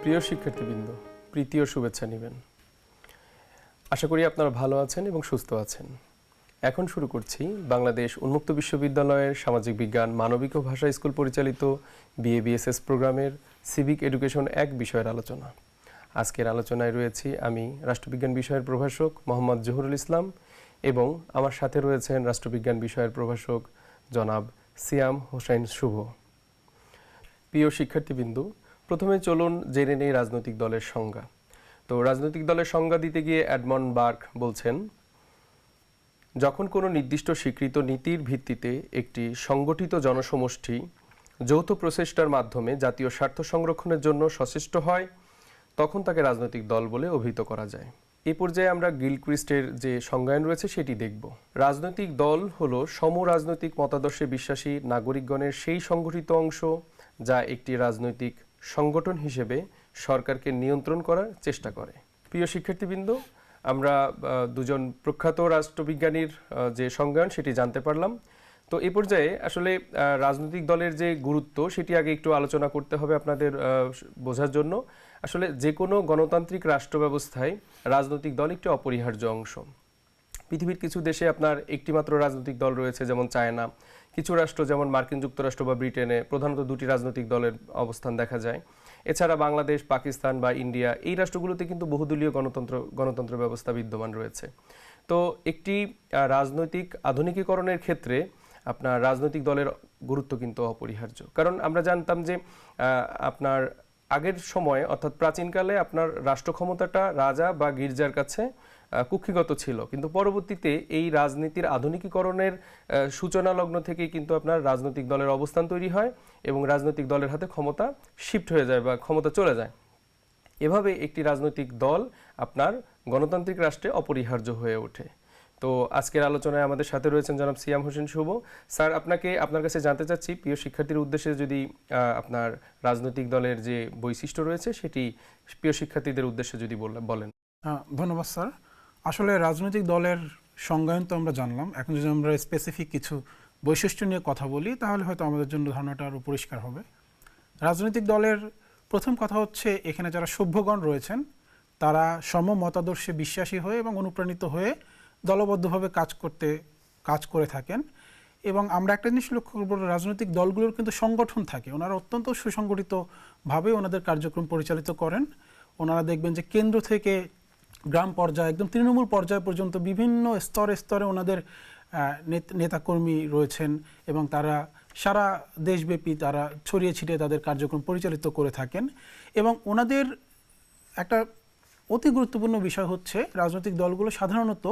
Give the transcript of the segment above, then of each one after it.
প্রিয় শিক্ষার্থীবৃন্দ, প্রীতি ও শুভেচ্ছা নেবেন। আশা করি আপনারা ভালো আছেন এবং সুস্থ আছেন। এখন শুরু করছি বাংলাদেশ উন্মুক্ত বিশ্ববিদ্যালয়ের সামাজিক বিজ্ঞান, মানবিক ও ভাষা স্কুল পরিচালিত BA-BSS প্রোগ্রামের সিভিক এডুকেশন 1 বিষয়ের আলোচনা। আজকের আলোচনায় রয়েছি আমি রাষ্ট্রবিজ্ঞান বিষয়ের প্রভাষক মোহাম্মদ জহুরুল ইসলাম এবং আমার সাথে রয়েছেন রাষ্ট্রবিজ্ঞান বিষয়ের প্রভাষক জনাব সিয়াম হোসেন শুভ। প্রিয় শিক্ষার্থীবৃন্দ, প্রথমে চলুন জেনে নেই রাজনৈতিক দলের সংজ্ঞা। তো রাজনৈতিক দলের সংজ্ঞা দিতে গিয়ে এডমন্ড বার্ক বলছেন, যখন কোনো নির্দিষ্ট স্বীকৃত নীতির ভিত্তিতে একটি সংগঠিত জনসমষ্টি যৌথ প্রচেষ্টার মাধ্যমে জাতীয় স্বার্থ সংরক্ষণের জন্য সচেষ্ট হয়, তখন তাকে রাজনৈতিক দল বলে অভিহিত করা যায়। এই পর্যায়ে আমরা গিলক্রিস্টের যে সংজ্ঞায়ন রয়েছে সেটি দেখব। রাজনৈতিক দল হলো সম রাজনৈতিক মতাদর্শে বিশ্বাসী নাগরিকগণের সেই সংগঠিত অংশ যা একটি রাজনৈতিক সংগঠন হিসেবে সরকারকে নিয়ন্ত্রণ করার চেষ্টা করে। প্রিয় শিক্ষার্থীবৃন্দ, আমরা দুজন প্রখ্যাত রাষ্ট্রবিজ্ঞানীর যে সংজ্ঞায়ন সেটি জানতে পারলাম। তো এই পর্যায়ে আসলে রাজনৈতিক দলের যে গুরুত্ব সেটি আগে একটু আলোচনা করতে হবে আপনাদের বোঝার জন্য। আসলে যে কোনো গণতান্ত্রিক রাষ্ট্র ব্যবস্থায় রাজনৈতিক দল একটি অপরিহার্য অংশ। পৃথিবীর কিছু দেশে আপনার একটি মাত্র রাজনৈতিক দল রয়েছে, যেমন চায়না। কিছু রাষ্ট্র যেমন মার্কিন যুক্তরাষ্ট্র বা ব্রিটেনে প্রধানত দুটি রাজনৈতিক দলের অবস্থান দেখা যায়। এছাড়া বাংলাদেশ, পাকিস্তান বা ইন্ডিয়া, এই রাষ্ট্রগুলোতে কিন্তু বহুদলীয় গণতন্ত্র ব্যবস্থা বিদ্যমান রয়েছে। তো একটি রাজনৈতিক আধুনিকীকরণের ক্ষেত্রে আপনার রাজনৈতিক দলের গুরুত্ব কিন্তু অপরিহার্য। কারণ আমরা জানতাম যে আপনার আগের সময়ে অর্থাৎ প্রাচীনকালে আপনার রাষ্ট্র ক্ষমতাটা রাজা বা গির্জার কাছে কুক্ষিগত ছিল, কিন্তু পরবর্তীতে এই রাজনীতির আধুনিকীকরণের সূচনা লগ্ন থেকেই কিন্তু আপনার রাজনৈতিক দলের অবস্থান তৈরি হয় এবং রাজনৈতিক দলের হাতে ক্ষমতা শিফট হয়ে যায় বা ক্ষমতা চলে যায়। এভাবে একটি রাজনৈতিক দল আপনার গণতান্ত্রিক রাষ্ট্রে অপরিহার্য হয়ে ওঠে। তো আজকের আলোচনায় আমাদের সাথে রয়েছেন জনাব সিয়াম হোসেন শুভ। স্যার, আপনার কাছে জানতে চাচ্ছি, প্রিয় শিক্ষার্থীর উদ্দেশ্যে যদি আপনার রাজনৈতিক দলের যে বৈশিষ্ট্য রয়েছে সেটি প্রিয় শিক্ষার্থীদের উদ্দেশ্যে যদি বলেন। ধন্যবাদ স্যার। আসলে রাজনৈতিক দলের সংজ্ঞায়ন তো আমরা জানলাম। এখন যদি আমরা স্পেসিফিক কিছু বৈশিষ্ট্য নিয়ে কথা বলি তাহলে হয়তো আমাদের জন্য ধারণাটা আরও পরিষ্কার হবে। রাজনৈতিক দলের প্রথম কথা হচ্ছে, এখানে যারা সভ্যগণ রয়েছেন তারা সম মতাদর্শে বিশ্বাসী হয়ে এবং অনুপ্রাণিত হয়ে দলবদ্ধভাবে কাজ করে থাকেন। এবং আমরা একটা জিনিস লক্ষ্য করব, রাজনৈতিক দলগুলোর কিন্তু সংগঠন থাকে। ওনারা অত্যন্ত সুসংগঠিতভাবে ওনাদের কার্যক্রম পরিচালিত করেন। ওনারা দেখবেন যে কেন্দ্র থেকে গ্রাম পর্যায়ে একদম তৃণমূল পর্যায় পর্যন্ত বিভিন্ন স্তরে স্তরে ওনাদের নেতাকর্মী রয়েছেন এবং তারা সারা দেশব্যাপী তারা ছড়িয়ে ছিটিয়ে তাদের কার্যক্রম পরিচালিত করে থাকেন। এবং ওনাদের একটা অতি গুরুত্বপূর্ণ বিষয় হচ্ছে, রাজনৈতিক দলগুলো সাধারণত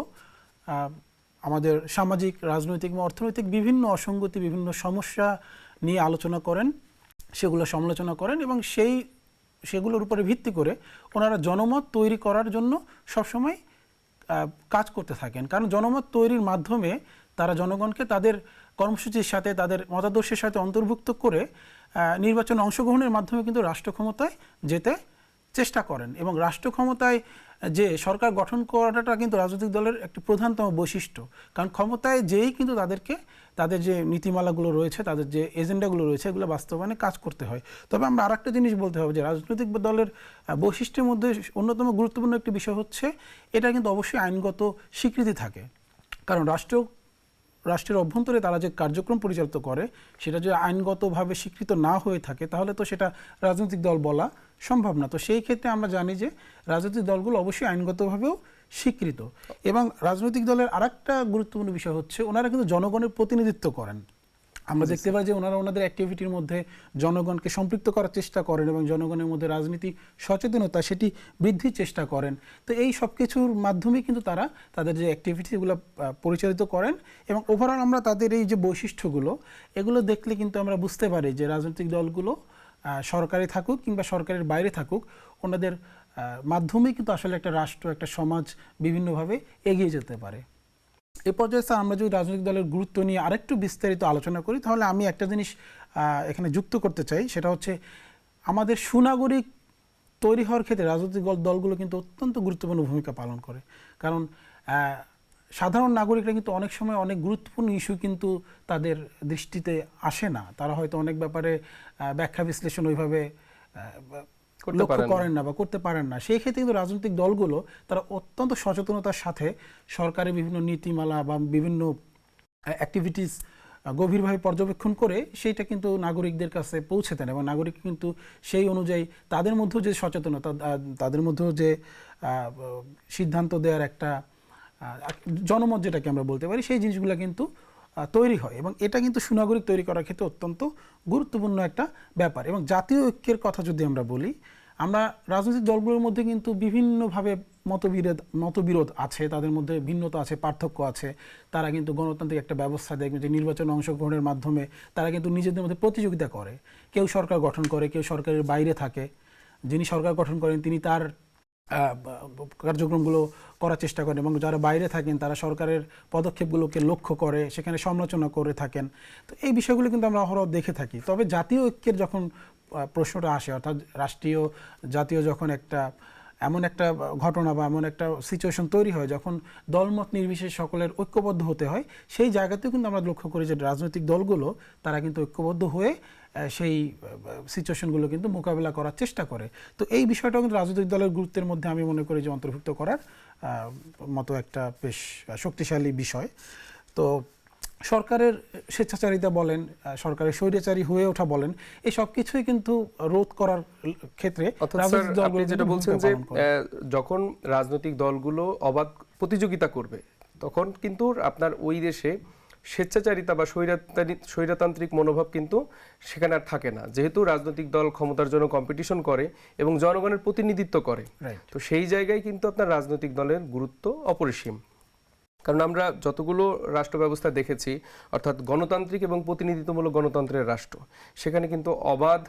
আমাদের সামাজিক, রাজনৈতিক এবং অর্থনৈতিক বিভিন্ন অসঙ্গতি, বিভিন্ন সমস্যা নিয়ে আলোচনা করেন, সেগুলো সমালোচনা করেন এবং সেগুলোর উপরে ভিত্তি করে ওনারা জনমত তৈরি করার জন্য সবসময় কাজ করতে থাকেন। কারণ জনমত তৈরির মাধ্যমে তারা জনগণকে তাদের কর্মসূচির সাথে, তাদের মতাদর্শের সাথে অন্তর্ভুক্ত করে নির্বাচনে অংশগ্রহণের মাধ্যমে কিন্তু রাষ্ট্র ক্ষমতায় যেতে চেষ্টা করেন। এবং রাষ্ট্র ক্ষমতায় যে সরকার গঠন করাটা কিন্তু রাজনৈতিক দলের একটি প্রধানতম বৈশিষ্ট্য। কারণ ক্ষমতায় যেই কিন্তু তাদের যে নীতিমালাগুলো রয়েছে, তাদের যে এজেন্ডাগুলো রয়েছে, এগুলো বাস্তবায়নে কাজ করতে হয়। তবে আমরা আরেকটা জিনিস বলতে হবে যে রাজনৈতিক দলের বৈশিষ্ট্যের মধ্যে অন্যতম গুরুত্বপূর্ণ একটি বিষয় হচ্ছে, এটা কিন্তু অবশ্যই আইনগত স্বীকৃতি থাকে। কারণ রাষ্ট্রের অভ্যন্তরে তারা যে কার্যক্রম পরিচালিত করে সেটা যদি আইনগতভাবে স্বীকৃত না হয়ে থাকে তাহলে তো সেটা রাজনৈতিক দল বলা সম্ভব না। তো সেই ক্ষেত্রে আমরা জানি যে রাজনৈতিক দলগুলো অবশ্যই আইনগতভাবেও স্বীকৃত। এবং রাজনৈতিক দলের আরেকটা গুরুত্বপূর্ণ বিষয় হচ্ছে, ওনারা কিন্তু জনগণের প্রতিনিধিত্ব করেন। আমরা দেখতে পাই যে ওনারা ওনাদের অ্যাক্টিভিটির মধ্যে জনগণকে সম্পৃক্ত করার চেষ্টা করেন এবং জনগণের মধ্যে রাজনীতি সচেতনতা সেটি বৃদ্ধির চেষ্টা করেন। তো এই সব কিছুর মাধ্যমেই কিন্তু তারা তাদের যে অ্যাক্টিভিটিগুলো পরিচালিত করেন। এবং ওভারঅল আমরা তাদের এই যে বৈশিষ্ট্যগুলো, এগুলো দেখলে কিন্তু আমরা বুঝতে পারি যে রাজনৈতিক দলগুলো সরকারি থাকুক কিংবা সরকারের বাইরে থাকুক, ওনাদের মাধ্যমেই কিন্তু আসলে একটা রাষ্ট্র, একটা সমাজ বিভিন্নভাবে এগিয়ে যেতে পারে। এ পর্যায়ে স্যার, আমরা যদি রাজনৈতিক দলের গুরুত্ব নিয়ে আরেকটু বিস্তারিত আলোচনা করি তাহলে আমি একটা জিনিস এখানে যুক্ত করতে চাই। সেটা হচ্ছে, আমাদের সুনাগরিক তৈরি হওয়ার ক্ষেত্রে রাজনৈতিক দলগুলো কিন্তু অত্যন্ত গুরুত্বপূর্ণ ভূমিকা পালন করে। কারণ সাধারণ নাগরিকরা কিন্তু অনেক সময় অনেক গুরুত্বপূর্ণ ইস্যু কিন্তু তাদের দৃষ্টিতে আসে না। তারা হয়তো অনেক ব্যাপারে ব্যাখ্যা বিশ্লেষণ ওইভাবে লক্ষ্য করেন না বা করতে পারেন না, সেই ক্ষেত্রে কিন্তু রাজনৈতিক দলগুলো তারা অত্যন্ত সচেতনতার সাথে সরকারের বিভিন্ন নীতিমালা বা বিভিন্ন অ্যাক্টিভিটিস গভীরভাবে পর্যবেক্ষণ করে সেইটা কিন্তু নাগরিকদের কাছে পৌঁছে দেন, এবং নাগরিক কিন্তু সেই অনুযায়ী তাদের মধ্যেও যে সচেতনতা, তাদের মধ্যেও যে সিদ্ধান্ত দেওয়ার একটা জনমত যেটাকে আমরা বলতে পারি, সেই জিনিসগুলো কিন্তু তৈরি হয়, এবং এটা কিন্তু সুনাগরিক তৈরি করার ক্ষেত্রে অত্যন্ত গুরুত্বপূর্ণ একটা ব্যাপার। এবং জাতীয় ঐক্যের কথা যদি আমরা বলি, আমরা রাজনৈতিক দলগুলোর মধ্যে কিন্তু বিভিন্নভাবে মতবিরোধ আছে, তাদের মধ্যে ভিন্নতা আছে, পার্থক্য আছে। তারা কিন্তু গণতান্ত্রিক একটা ব্যবস্থা দেখবে যে নির্বাচনে অংশগ্রহণের মাধ্যমে তারা কিন্তু নিজেদের মধ্যে প্রতিযোগিতা করে, কেউ সরকার গঠন করে, কেউ সরকারের বাইরে থাকে। যিনি সরকার গঠন করেন তিনি তার কার্যক্রমগুলো করার চেষ্টা করেন, এবং যারা বাইরে থাকেন তারা সরকারের পদক্ষেপগুলোকে লক্ষ্য করে সেখানে সমালোচনা করে থাকেন। তো এই বিষয়গুলো কিন্তু আমরা অহরহ দেখে থাকি। তবে জাতীয় ঐক্যের যখন প্রশ্নটা আসে, অর্থাৎ জাতীয় যখন এমন একটা ঘটনা বা এমন একটা সিচুয়েশন তৈরি হয় যখন দলমত নির্বিশেষে সকলের ঐক্যবদ্ধ হতে হয়, সেই জায়গাতেও কিন্তু আমরা লক্ষ্য করি যে রাজনৈতিক দলগুলো তারা কিন্তু ঐক্যবদ্ধ হয়ে সেই সিচুয়েশনগুলো কিন্তু মোকাবেলা করার চেষ্টা করে। তো এই বিষয়টাও কিন্তু রাজনৈতিক দলের গুরুত্বের মধ্যে আমি মনে করি যে অন্তর্ভুক্ত করার মতো একটা বেশ শক্তিশালী বিষয়। তো সরকারের স্বেচ্ছাচারিতা বলেন, সরকারের স্বৈরাচারী হয়ে ওঠা বলেন, এই সব কিছুই কিন্তু রোধ করার ক্ষেত্রে আপনি যেটা বলছেন যে যখন রাজনৈতিক দলগুলো অবাধ প্রতিযোগিতা করবে তখন কিন্তু আপনার ওই দেশে স্বেচ্ছাচারিতা বা স্বৈরতান্ত্রিক মনোভাব কিন্তু সেখানে আর থাকে না, যেহেতু রাজনৈতিক দল ক্ষমতার জন্য কম্পিটিশন করে এবং জনগণের প্রতিনিধিত্ব করে। তো সেই জায়গায় কিন্তু আপনার রাজনৈতিক দলের গুরুত্ব অপরিসীম। কারণ আমরা যতগুলো রাষ্ট্র ব্যবস্থা দেখেছি, অর্থাৎ গণতান্ত্রিক এবং প্রতিনিধিত্বমূলক গণতন্ত্রের রাষ্ট্র, সেখানে কিন্তু অবাধ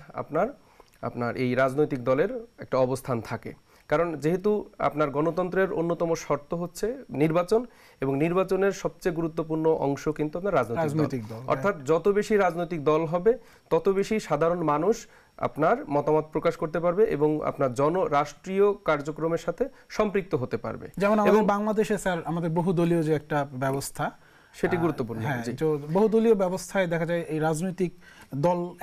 আপনার এই রাজনৈতিক দলের একটা অবস্থান থাকে। কারণ যেহেতু আপনার গণতন্ত্রের অন্যতম শর্ত হচ্ছে নির্বাচন, এবং নির্বাচনের সবচেয়ে গুরুত্বপূর্ণ অংশ কিন্তু আপনার রাজনৈতিক দল। অর্থাৎ যত বেশি রাজনৈতিক দল হবে তত বেশি সাধারণ মানুষ আপনার মতামত প্রকাশ করতে পারবে এবং আপনার রাষ্ট্রীয় কার্যক্রমের সাথে সম্পৃক্ত হতে পারবে। যেমন আমাদের বাংলাদেশে স্যার আমাদের বহুদলীয় যে একটা ব্যবস্থা, সেটি গুরুত্বপূর্ণ। বহুদলীয় ব্যবস্থায় দেখা যায় এই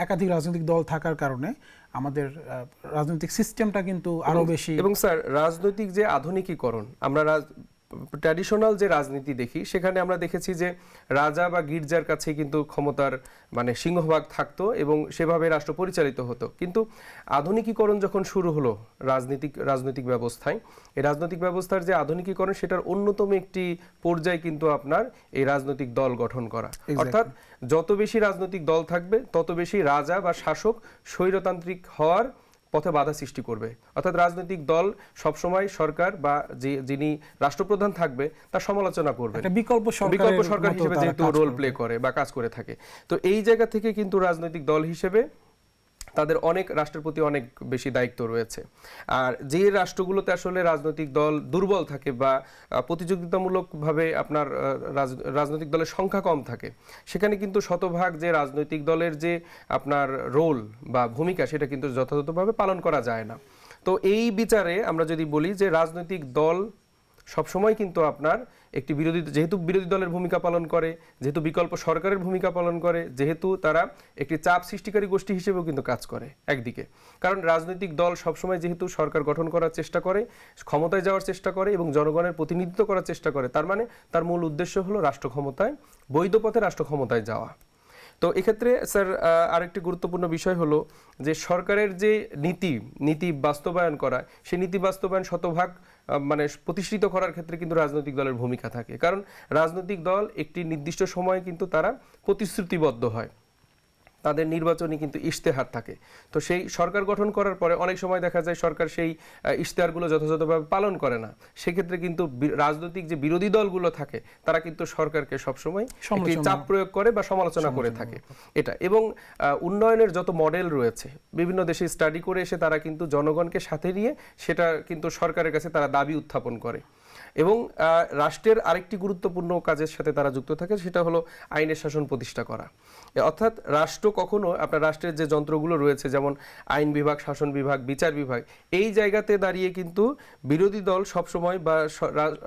একাধিক রাজনৈতিক দল থাকার কারণে আমাদের রাজনৈতিক সিস্টেমটা কিন্তু আরো বেশি। এবং স্যার রাজনৈতিক যে আধুনিকীকরণ, আমরা ট্র্যাডিশনাল যে রাজনীতি দেখি সেখানে আমরা দেখেছি যে রাজা বা গির্জার কাছে কিন্তু ক্ষমতার সিংহভাগ থাকতো এবং সেভাবে রাষ্ট্র পরিচালিত হতো। কিন্তু আধুনিকীকরণ যখন শুরু হলো রাজনৈতিক ব্যবস্থায়, এই রাজনৈতিক ব্যবস্থার যে আধুনিকীকরণ সেটার অন্যতম একটি পর্যায় কিন্তু আপনার এই রাজনৈতিক দল গঠন করা। অর্থাৎ যত বেশি রাজনৈতিক দল থাকবে তত বেশি রাজা বা শাসক স্বৈরতান্ত্রিক হওয়ার পথে বাধা সৃষ্টি করবে। অর্থাৎ রাজনৈতিক দল সবসময় সরকার বা যিনি রাষ্ট্রপ্রধান থাকবে তার সমালোচনা করবে, বিকল্প সরকার হিসেবে যেহেতু রোল প্লে করে বা কাজ করে থাকে। তো এই জায়গা থেকে কিন্তু রাজনৈতিক দল হিসেবে তাদের রাষ্ট্রের প্রতি অনেক বেশি দায়িত্ব রয়েছে। আর যে রাষ্ট্রগুলোতে আসলে রাজনৈতিক দল দুর্বল থাকে বা প্রতিযোগিতামূলকভাবে আপনার রাজনৈতিক দলের সংখ্যা কম থাকে, সেখানে কিন্তু শতভাগ যে রাজনৈতিক দলের যে আপনার রোল বা ভূমিকা সেটা কিন্তু যথাযথভাবে পালন করা যায় না। তো এই বিচারে আমরা যদি বলি যে রাজনৈতিক দল সবসময় কিন্তু আপনার যেহেতু বিরোধী দলের ভূমিকা পালন করে, যেহেতু বিকল্প সরকারের ভূমিকা পালন করে, যেহেতু তারা একটি চাপ সৃষ্টিকারী গোষ্ঠী হিসেবেও কিন্তু কাজ করে একদিকে। কারণ রাজনৈতিক দল সবসময় যেহেতু সরকার গঠন করার চেষ্টা করে, ক্ষমতায় যাওয়ার চেষ্টা করে এবং জনগণের প্রতিনিধিত্ব করার চেষ্টা করে, তার তার মূল উদ্দেশ্য হলো বৈধ পথে রাষ্ট্র ক্ষমতায় যাওয়া। তো এক্ষেত্রে স্যার আরেকটি গুরুত্বপূর্ণ বিষয় হলো যে সরকারের যে নীতি বাস্তবায়ন করা, সেই নীতি বাস্তবায়ন শতভাগ প্রতিষ্ঠিত করার ক্ষেত্রে কিন্তু রাজনৈতিক দলের ভূমিকা থাকে। কারণ রাজনৈতিক দল একটি নির্দিষ্ট সময়ে কিন্তু তারা প্রতিশ্রুতিবদ্ধ হয়, তাদের নির্বাচনী কিন্তু ইশতেহার থাকে। তো সেই সরকার গঠন করার পরে অনেক সময় দেখা যায় সরকার সেই ইশতেহারগুলো যথাযথভাবে পালন করে না। সেক্ষেত্রে কিন্তু রাজনৈতিক যে বিরোধী দলগুলো থাকে তারা কিন্তু সরকারকে সবসময় চাপ প্রয়োগ করে বা সমালোচনা করে থাকে এটা। এবং উন্নয়নের যত মডেল রয়েছে বিভিন্ন দেশে স্টাডি করে এসে তারা কিন্তু জনগণকে সাথে নিয়ে সেটা কিন্তু সরকারের কাছে তারা দাবি উত্থাপন করে। এবং রাষ্ট্রের আরেকটি গুরুত্বপূর্ণ কাজের সাথে তারা যুক্ত থাকে, সেটা হলো আইনের শাসন প্রতিষ্ঠা করা। অর্থাৎ রাষ্ট্র কখনো আপনার রাষ্ট্রের যে যন্ত্রগুলো রয়েছে, যেমন আইন বিভাগ, শাসন বিভাগ, বিচার বিভাগ, এই জায়গাতে দাঁড়িয়ে কিন্তু বিরোধী দল সবসময় বা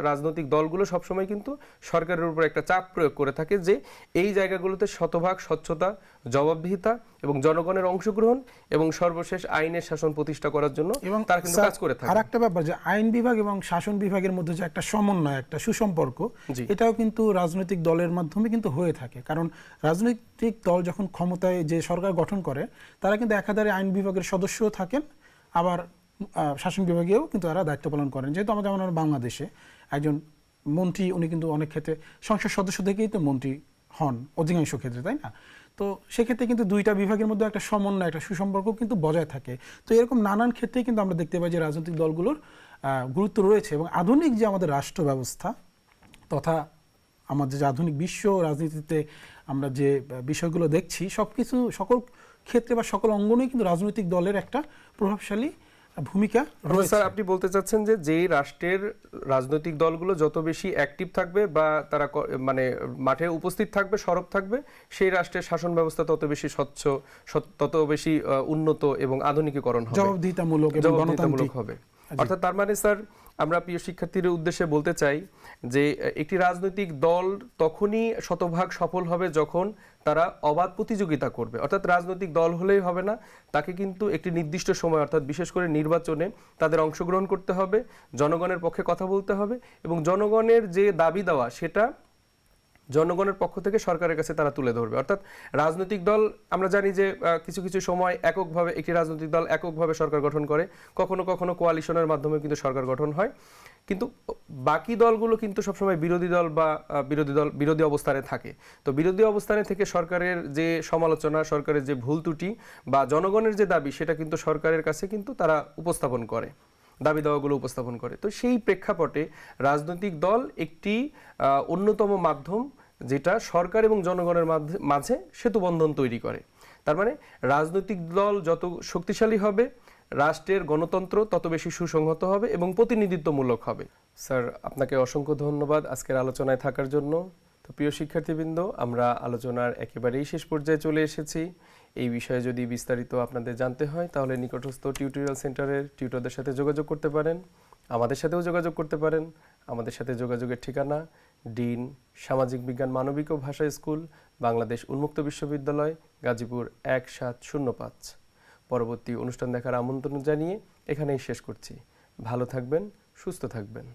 রাজনৈতিক দলগুলো সবসময় কিন্তু সরকারের উপর একটা চাপ প্রয়োগ করে থাকে যে এই জায়গাগুলোতে শতভাগ স্বচ্ছতা, জবাবদিহিতা এবং জনগণের অংশগ্রহণ এবং সর্বশেষ আইনের শাসন প্রতিষ্ঠা করার জন্য এবং তারা কিন্তু কাজ করে থাকে। আর একটা ব্যাপার যে আইন বিভাগ এবং শাসন বিভাগের মধ্যে যে একটা সমন্বয়, একটা সুসম্পর্ক, এটাও কিন্তু রাজনৈতিক দলের মাধ্যমে কিন্তু হয়ে থাকে। কারণ রাজনৈতিক দল যখন ক্ষমতায় যে সরকার গঠন করে, তারা কিন্তু একাধারে আইন বিভাগের সদস্যও থাকেন, আবার শাসন বিভাগেও কিন্তু তারা দায়িত্ব পালন করেন। যেহেতু আমাদের যেমন বাংলাদেশে একজন মন্ত্রী, উনি কিন্তু অনেক ক্ষেত্রে সংসদ সদস্য থেকেই তো মন্ত্রী হন অধিকাংশ ক্ষেত্রে, তাই না? তো সেক্ষেত্রে কিন্তু দুইটা বিভাগের মধ্যে একটা সমন্বয়, একটা সুসম্পর্ক কিন্তু বজায় থাকে। তো এরকম নানান ক্ষেত্রেই কিন্তু আমরা দেখতে পাই যে রাজনৈতিক দলগুলোর গুরুত্ব রয়েছে। এবং আধুনিক যে আমাদের রাষ্ট্র ব্যবস্থা তথা আমাদের যে আধুনিক বিশ্ব রাজনীতিতে আমরা যে বিষয়গুলো দেখছি, সকল ক্ষেত্রে বা সকল অঙ্গনেই কিন্তু রাজনৈতিক দলের একটা প্রভাবশালী ভূমিকা রয়েছে। স্যার, আপনি বলতে চাচ্ছেন যে যেই রাষ্ট্রের রাজনৈতিক দলগুলো যত বেশি অ্যাক্টিভ থাকবে বা তারা মানে মাঠে উপস্থিত থাকবে, সরব থাকবে, সেই রাষ্ট্রের শাসন ব্যবস্থা তত বেশি স্বচ্ছ, তত বেশি উন্নত এবং আধুনিকীকরণ হবে, জবাবদিহিতামূলক এবং গণতান্ত্রিক হবে। অর্থাৎ তার মানে স্যার, আমরা প্রিয় শিক্ষার্থীদের উদ্দেশ্যে বলতে চাই যে একটি রাজনৈতিক দল তখনই শতভাগ সফল হবে যখন তারা অবাধ প্রতিযোগিতা করবে। অর্থাৎ রাজনৈতিক দল হলেই হবে না, তাকে কিন্তু একটি নির্দিষ্ট সময়, অর্থাৎ বিশেষ করে নির্বাচনে তাদের অংশগ্রহণ করতে হবে, জনগণের পক্ষে কথা বলতে হবে এবং জনগণের যে দাবি দেওয়া সেটা জনগণের পক্ষ থেকে সরকারের কাছে তারা তুলে ধরবে। অর্থাৎ রাজনৈতিক দল, আমরা জানি যে কিছু কিছু সময় এককভাবে একটি রাজনৈতিক দল এককভাবে সরকার গঠন করে, কখনো কখনো কোয়ালিশনের মাধ্যমে কিন্তু সরকার গঠন হয়, কিন্তু বাকি দলগুলো কিন্তু সবসময় বিরোধী দল বা বিরোধী অবস্থানে থাকে। তো বিরোধী অবস্থানে থেকে সরকারের যে সমালোচনা, সরকারের যে ভুল ত্রুটি বা জনগণের যে দাবি, সেটা কিন্তু সরকারের কাছে কিন্তু তারা উপস্থাপন করে, দাবি দাওয়াগুলো উপস্থাপন করে। তো সেই প্রেক্ষাপটে রাজনৈতিক দল একটি অন্যতম মাধ্যম, যেটা সরকার এবং জনগণের মাঝে সেতুবন্ধন তৈরি করে। তার মানে রাজনৈতিক দল যত শক্তিশালী হবে, রাষ্ট্রের গণতন্ত্র তত বেশি সুসংহত হবে এবং প্রতিনিধিত্বমূলক হবে। স্যার, আপনাকে অসংখ্য ধন্যবাদ আজকের আলোচনায় থাকার জন্য। তো প্রিয় শিক্ষার্থীবৃন্দ, আমরা আলোচনার একেবারেই শেষ পর্যায়ে চলে এসেছি। এই বিষয়ে যদি বিস্তারিত আপনাদের জানতে হয়, তাহলে নিকটস্থ টিউটোরিয়াল সেন্টারের টিউটরদের সাথে যোগাযোগ করতে পারেন, আমাদের সাথেও যোগাযোগ করতে পারেন। আমাদের সাথে যোগাযোগের ঠিকানা: ডিন, সামাজিক বিজ্ঞান মানবিক ও ভাষা স্কুল, বাংলাদেশ উন্মুক্ত বিশ্ববিদ্যালয়, গাজীপুর ১৭০৫। পরবর্তী অনুষ্ঠান দেখার আমন্ত্রণ জানিয়ে এখানেই শেষ করছি। ভালো থাকবেন, সুস্থ থাকবেন।